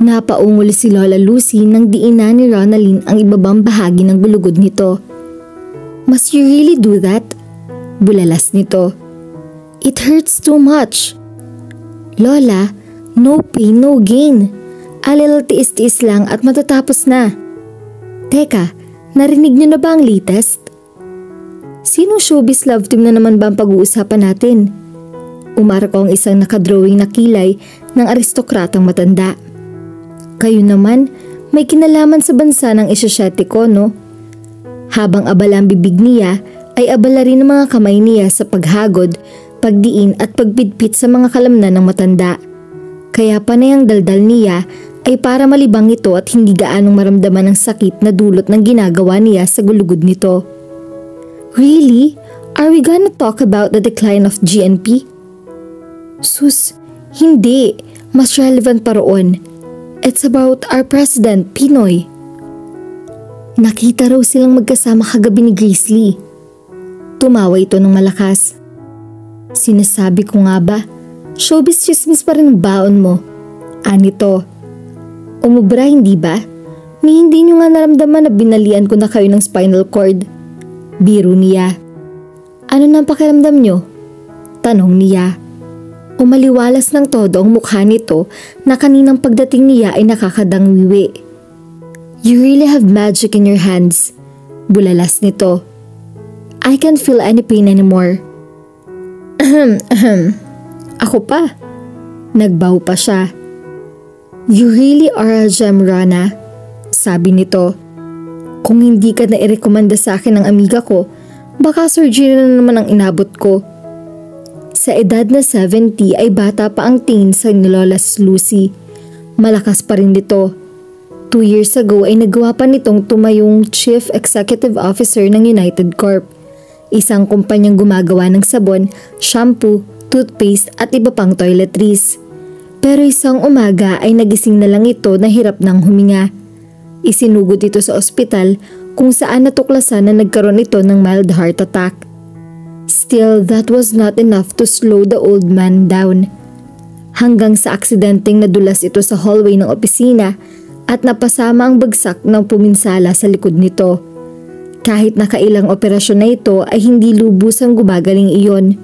Napaungol si Lola Lucy nang diinan ni Ronaldin ang ibabang bahagi ng bulugod nito. "Must you really do that?" Bulalas nito. "It hurts too much." "Lola, no pain, no gain. A little tiis-tiis lang at matatapos na." "Teka, narinig niyo na ba ang latest?" "Sinong showbiz love team na naman ba ang pag-uusapan natin?" Umarko ang isang nakadrawing na kilay ng aristokratang matanda. "Kayo naman, may kinalaman sa bansa ng esosyetiko, no?" Habang abala ang bibig niya, ay abala rin ang mga kamay niya sa paghagod, pagdiin at pagpitpit sa mga kalamnan ng matanda. Kaya panay ang daldal niya ay para malibang ito at hindi gaanong maramdaman ang sakit na dulot ng ginagawa niya sa gulugod nito. "Really? Are we gonna talk about the decline of GNP?" "Sus, hindi. Mas relevant pa roon. It's about our president, Pinoy." Nakita raw silang magkasama kagabi ni Grizzly. Tumawa ito ng malakas. "Sinasabi ko nga ba, showbiz chismis pa rin ang baon mo." Anito. "Umubra hindi ba? Ni hindi nyo nga naramdaman na binalian ko na kayo ng spinal cord." Biro niya. "Ano nang pakiramdam nyo?" Tanong niya. Umaliwalas ng todo ang mukha nito na kaninang pagdating niya ay nakakadangwiwi. "You really have magic in your hands." Bulalas nito. "I can't feel any pain anymore." "Ako pa." Nagbaw pa siya. "You really are a gem, Rana," sabi nito. "Kung hindi ka na irekomenda sa akin ng amiga ko, baka surgery na naman ang inabot ko." Sa edad na 70 ay bata pa ang tingin sa ni Lola Lucy. Malakas pa rin nito. 2 years ago ay nagawa pa nitong tumayong Chief Executive Officer ng United Corp, isang kumpanyang gumagawa ng sabon, shampoo, toothpaste at iba pang toiletries. Pero isang umaga ay nagising na lang ito na hirap ng huminga. Isinugod ito sa ospital kung saan natuklasan na nagkaroon ito ng mild heart attack. Still, that was not enough to slow the old man down. Hanggang sa aksidenteng nadulas ito sa hallway ng opisina at napasama ang bagsak ng puminsala sa likod nito. Kahit nakailang operasyon na ito ay hindi lubusang gumagaling iyon.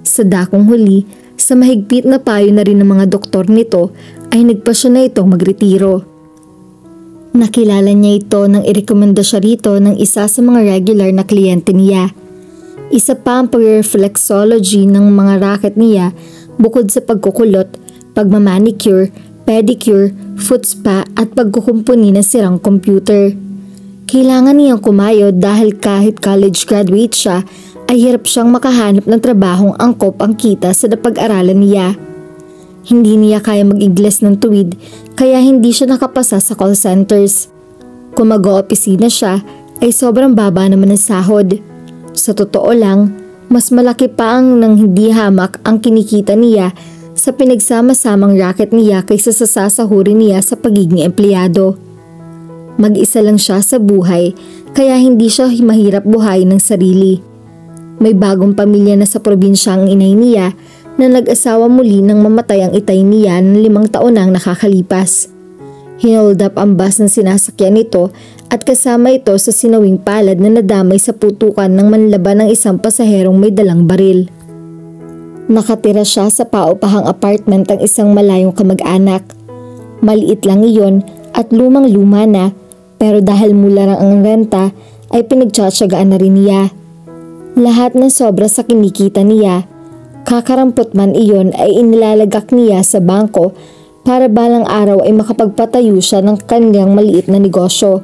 Sa dakong huli, sa mahigpit na payo na rin ng mga doktor nito ay nagpasya na itong magretiro. Nakilala niya ito nang irekomenda siya rito ng isa sa mga regular na kliyente niya. Isa pa ang pag-reflexology ng mga racket niya bukod sa pagkukulot, pagmamanicure, pedicure, foot spa at pagkukumpuni ng sirang computer. Kailangan niyang kumayod dahil kahit college graduate siya ay hirap siyang makahanap ng trabahong angkop ang kita sa napag-aralan niya. Hindi niya kaya mag-Ingles ng tuwid kaya hindi siya nakapasa sa call centers. Kung mag-o-opisina siya ay sobrang baba naman ng sahod. Sa totoo lang, mas malaki pa ang nang hindi hamak ang kinikita niya sa pinagsama-samang racket niya kaysa sa sasahurin niya sa pagiging empleyado. Mag-isa lang siya sa buhay kaya hindi siya mahirap buhayin ng sarili. May bagong pamilya na sa probinsya ang inay niya na nag-asawa muli nang mamatay ang itay niya ng 5 taon nang nakakalipas. Hinold up ang bus ng sinasakyan nito at kasama ito sa sinawing palad na nadamay sa putukan ng manlaban ng isang pasaherong may dalang baril. Nakatira siya sa paupahang apartment ng isang malayong kamag-anak. Maliit lang iyon at lumang-luma na, pero dahil mula lang ang renta ay pinagtsatsagaan na rin niya. Lahat ng sobra sa kinikita niya, kakarampot man iyon ay inilalagak niya sa bangko para balang araw ay makapagpatayo siya ng kanyang maliit na negosyo.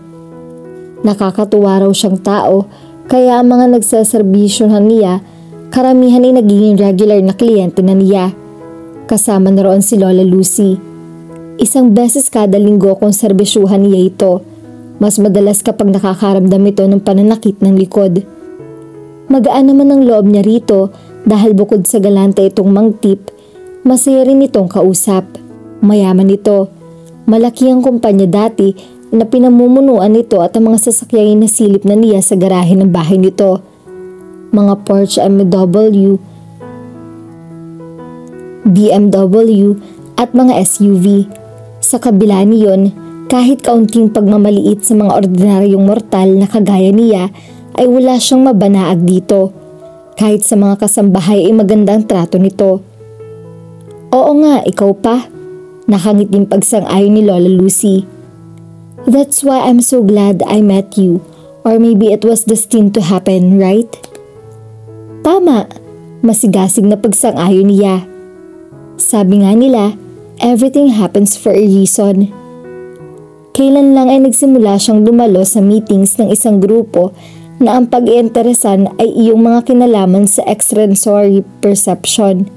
Nakakatuwa raw siyang tao kaya ang mga nagsaserbisyohan niya karamihan ay nagiging regular na kliyente na niya. Kasama na roon si Lola Lucy. Isang beses kada linggo kung serbisyuhan niya ito. Mas madalas kapag nakakaramdam ito ng pananakit ng likod. Magaan naman ang loob niya rito dahil bukod sa galante itong mangtip, masaya rin itong kausap. Mayaman ito. Malaki ang kumpanya dati na pinamumunuan nito at ang mga sasakyang nasilip na niya sa garahe ng bahay nito. Mga Porsche BMW at mga SUV. Sa Sa kabila niyon, kahit kaunting pagmamaliit sa mga ordinaryong mortal na kagaya niya ay wala siyang mabanaag dito. Kahit sa mga kasambahay ay magandang trato nito. Oo nga, ikaw pa. Nakangiting pagsang-ayon ni Lola Lucy. That's why I'm so glad I met you. Or maybe it was destined to happen, right? Tama, masigasig na pagsang-ayon niya. Sabi nga nila, everything happens for a reason. Kailan lang ay nagsimula siyang dumalo sa meetings ng isang grupo na ang pag-iinteresan ay iyong mga kinalaman sa extrasensory perception.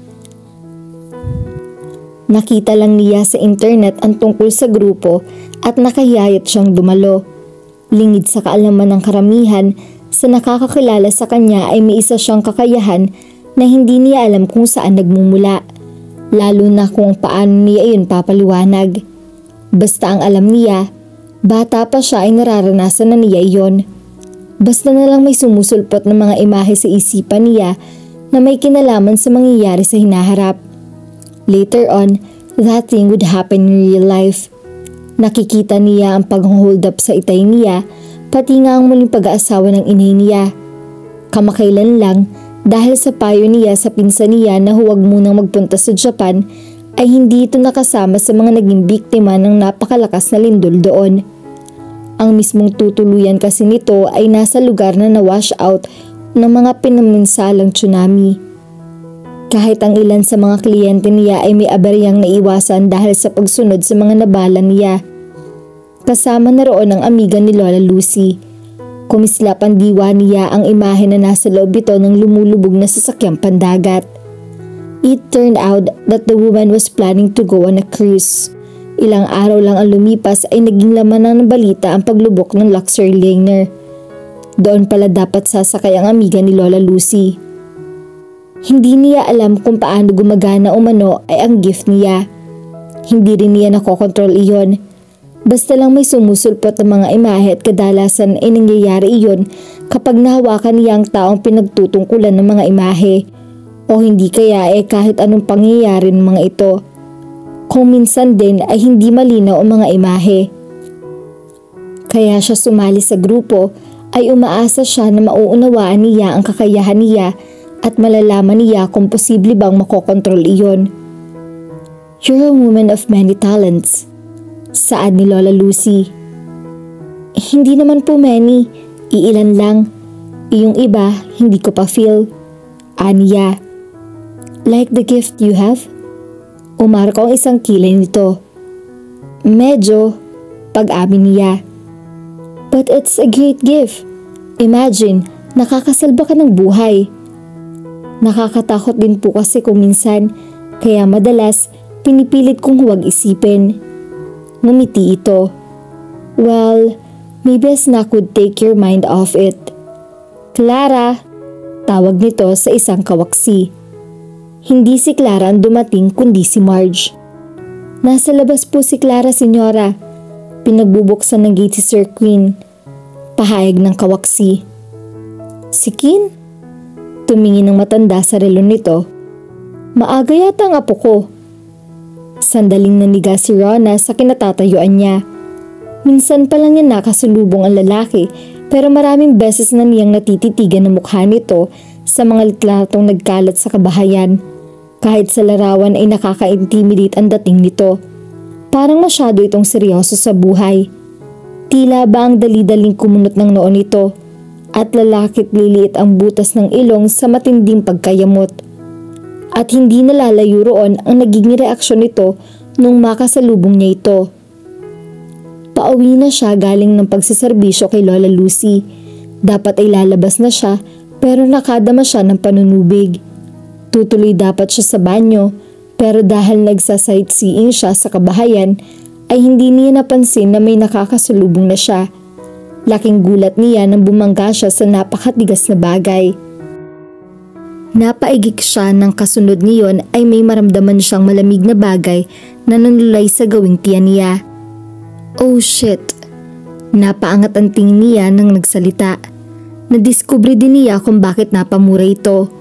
Nakita lang niya sa internet ang tungkol sa grupo at nakahiyayat siyang dumalo. Lingid sa kaalaman ng karamihan, sa nakakakilala sa kanya ay may isa siyang kakayahan na hindi niya alam kung saan nagmumula, lalo na kung paano niya iyon papaliwanag. Basta ang alam niya, bata pa siya ay nararanasan na niya iyon. Basta na lang may sumusulpot ng mga imahe sa isipan niya na may kinalaman sa mangyayari sa hinaharap. Later on, that thing would happen in real life. Nakikita niya ang pag-hold up sa itay niya, pati nga ang muling pag-aasawa ng inay niya. Kamakailan lang, dahil sa payo niya sa pinsan niya na huwag munang magpunta sa Japan, ay hindi ito nakasama sa mga naging biktima ng napakalakas na lindol doon. Ang mismong tutuluyan kasi nito ay nasa lugar na na-wash out ng mga pinaminsalang tsunami. Kahit ang ilan sa mga kliyente niya ay may aberyang naiwasan dahil sa pagsunod sa mga nabala niya. Kasama na roon ang amiga ni Lola Lucy. Kumislap ang diwa niya ang imahe na nasa loob ito ng lumulubog na sasakyang pandagat. It turned out that the woman was planning to go on a cruise. Ilang araw lang ang lumipas ay naging laman ng balita ang paglubok ng luxury liner. Doon pala dapat sasakay ang amiga ni Lola Lucy. Hindi niya alam kung paano gumagana umano ay ang gift niya. Hindi rin niya nakokontrol iyon. Basta lang may sumusulpot ng mga imahe at kadalasan ay nangyayari iyon kapag nahawakan niya ang taong pinagtutungkulan ng mga imahe o hindi kaya kahit anong pangyayari ng mga ito. Kung minsan din ay hindi malinaw ang mga imahe. Kaya siya sumali sa grupo ay umaasa siya na mauunawaan niya ang kakayahan niya at malalaman niya kung posible bang makokontrol iyon. You're a woman of many talents, saad ni Lola Lucy. Hindi naman po many, iilan lang. Iyong iba, hindi ko pa feel. Aniya. Like the gift you have? Umarko ang isang kilay nito. Medyo, pag-amin niya. But it's a great gift. Imagine, nakakasalba ka ng buhay. Nakakatakot din po kasi kung minsan, kaya madalas pinipilit kong huwag isipin. Ngumiti ito. Well, maybe a snack would take your mind off it. Clara, tawag nito sa isang kawaksi. Hindi si Clara ang dumating kundi si Marge. Nasa labas po si Clara, senyora. Pinagbubuksan ng gate si Sir Queen. Pahayag ng kawaksi. Si Kin? Tumingin ng matanda sa relo nito. Maaga yata ang apo ko. Sandaling naniga si Rona sa kinatatayuan niya. Minsan pa lang yan nakasulubong ang lalaki pero maraming beses na niyang natititigan ang mukha nito sa mga litlatong nagkalat sa kabahayan. Kahit sa larawan ay nakaka-intimidate ang dating nito. Parang masyado itong seryoso sa buhay. Tila ba ang dali-daling kumunot ng noon nito at lalakit liliit ang butas ng ilong sa matinding pagkayamot. At hindi nalalayo roon ang nagiging reaksyon nito nung makasalubong niya ito. Pauwi na siya galing ng pagsaserbisyo kay Lola Lucy. Dapat ay lalabas na siya pero nakadama siya ng panunubig. Tutuloy dapat siya sa banyo pero dahil nagsa-sightseeing siya sa kabahayan ay hindi niya napansin na may nakakasalubong na siya. Laking gulat niya nang bumangga siya sa napakatigas na bagay. Napaigik siya nang kasunod niyon ay may maramdaman siyang malamig na bagay na nanulay sa gawing tiyan niya. Oh shit! Napaangat ang tingin niya nang nagsalita. Nadiskubre din niya kung bakit napamura ito.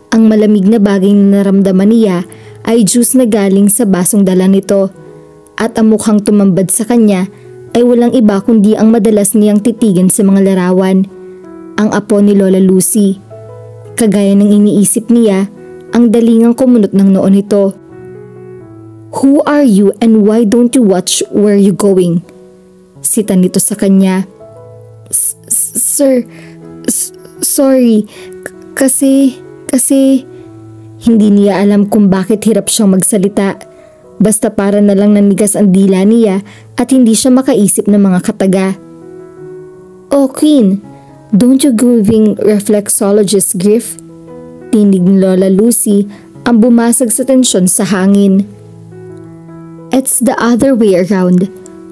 Ang malamig na bagay na naramdaman niya ay juice na galing sa basong dala nito. at ang mukhang tumambad sa kanya ay walang iba kundi ang madalas niyang titigan sa mga larawan, ang apo ni Lola Lucy. Kagaya ng iniisip niya, ang dalingang kumunot ng noo nito. "Who are you and why don't you watch where you going?" Sita nito sa kanya. Sir, sorry, kasi hindi niya alam kung bakit hirap siyang magsalita. Basta para na lang nanigas ang dila niya at hindi siya makaisip ng mga kataga. "Oh Queen, don't you giving reflexologist grief?" Tinig ni Lola Lucy ang bumasag sa tensyon sa hangin. "It's the other way around,"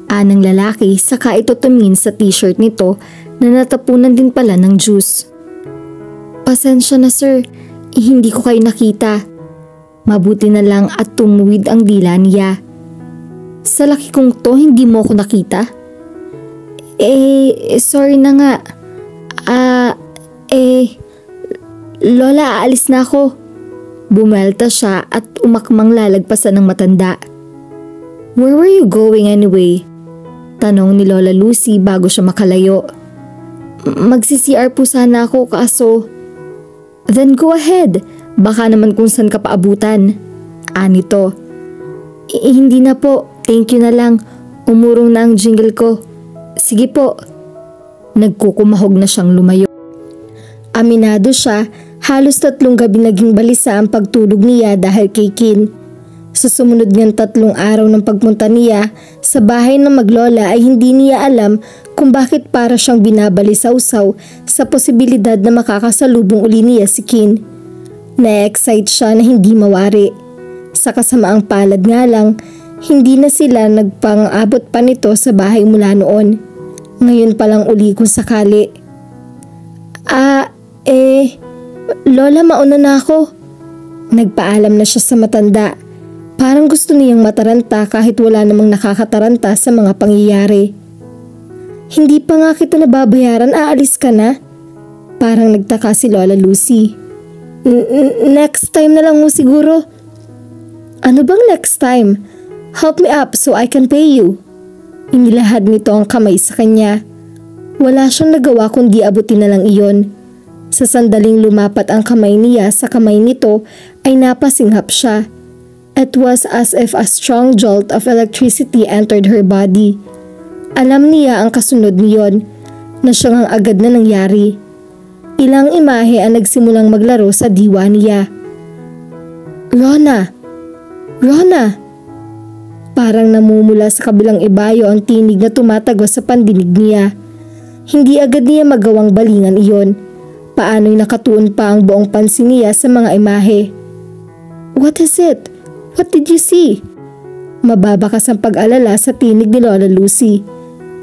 anang lalaki saka ito tumingin sa t-shirt nito na natapunan din pala ng juice. "Pasensya na sir, hindi ko kayo nakita." Mabuti na lang at tumuwid ang dila niya. "Sa laki kong to, hindi mo ko nakita?" Sorry na nga. Lola, aalis na ako." Bumelta siya at umakmang lalagpasan ng matanda. "Where were you going anyway?" Tanong ni Lola Lucy bago siya makalayo. "Magsi-CR po sana ako kaso." "Then go ahead. Baka naman kung saan ka paabutan." Anito. Hindi na po. Thank you na lang. Umurong na ang jingle ko." "Sige po." Nagkukumahog na siyang lumayo. Aminado siya, halos 3 gabi naging balisa ang pagtulog niya dahil kay Kin. Sa sumunod niyang 3 araw ng pagpunta niya sa bahay ng maglola ay hindi niya alam kung bakit para siyang binabalisaw-saw sa posibilidad na makakasalubong uli niya si Kin. Na-excite siya na hindi mawari. Sa kasamaang palad nga lang, hindi na sila nagpang-abot pa nito sa bahay mula noon. Ngayon palang uli kung sakali. Lola, mauna na ako." Nagpaalam na siya sa matanda. Parang gusto niyang mataranta kahit wala namang nakakataranta sa mga pangyayari. "Hindi pa nga kita nababayaran, aalis ka na?" Parang nagtaka si Lola Lucy. Next time na lang mo siguro." "Ano bang next time? Help me up so I can pay you." Inilahad nito ang kamay sa kanya. Wala siyang nagawa kundi abutin na lang iyon. Sa sandaling lumapat ang kamay niya sa kamay nito ay napasinghap siya. It was as if a strong jolt of electricity entered her body. Alam niya ang kasunod niyon, na siyang ang agad na nangyari. Ilang imahe ang nagsimulang maglaro sa diwa niya. Rona! Rona! Parang namumula sa kabilang ibayo ang tinig na tumatagos sa pandinig niya. Hindi agad niya magawang balingan iyon. Paano'y nakatuon pa ang buong pansin niya sa mga imahe. "What is it? What did you see?" Mababakas ang pag-alala sa tinig ni Lola Lucy.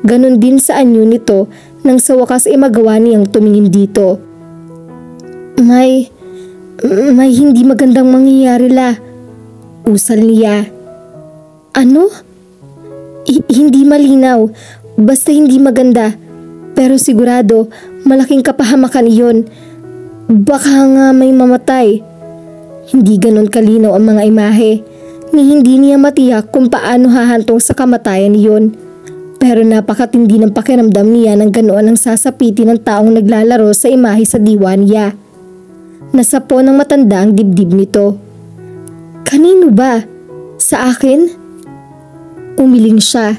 Ganon din sa anyo nito nang sa wakas ay magawa niyang tumingin dito. May hindi magandang mangyayari la. Usal niya. "Ano?" Hindi malinaw. Basta hindi maganda. Pero sigurado, malaking kapahamakan iyon. Baka nga may mamatay. Hindi ganon kalinaw ang mga imahe, ni hindi niya matiyak kung paano hahantong sa kamatayan iyon. Pero napakatindi ng pakiramdam niya ng ganoon ang sasapitin ng taong naglalaro sa imahe sa diwa niya. Nasapo ng matanda ang dibdib nito. "Kanino ba? Sa akin?" Umiling siya.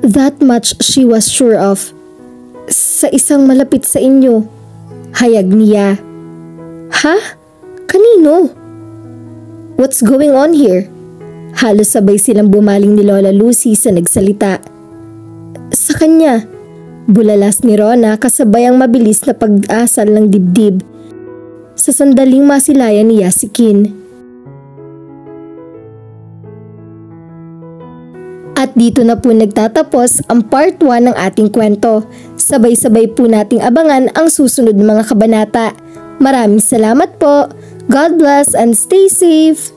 That much she was sure of. "Sa isang malapit sa inyo," hayag niya. "Ha? Kanino?" "What's going on here?" Halos sabay silang bumaling ni Lola Lucy sa nagsalita. "Sa kanya," bulalas ni Rona kasabay ang mabilis na pag-asal ng dibdib. Sa sandaling masilayan niya si Kin. At dito na po nagtatapos ang part 1 ng ating kwento. Sabay-sabay po nating abangan ang susunod na mga kabanata. Maraming salamat po. God bless and stay safe.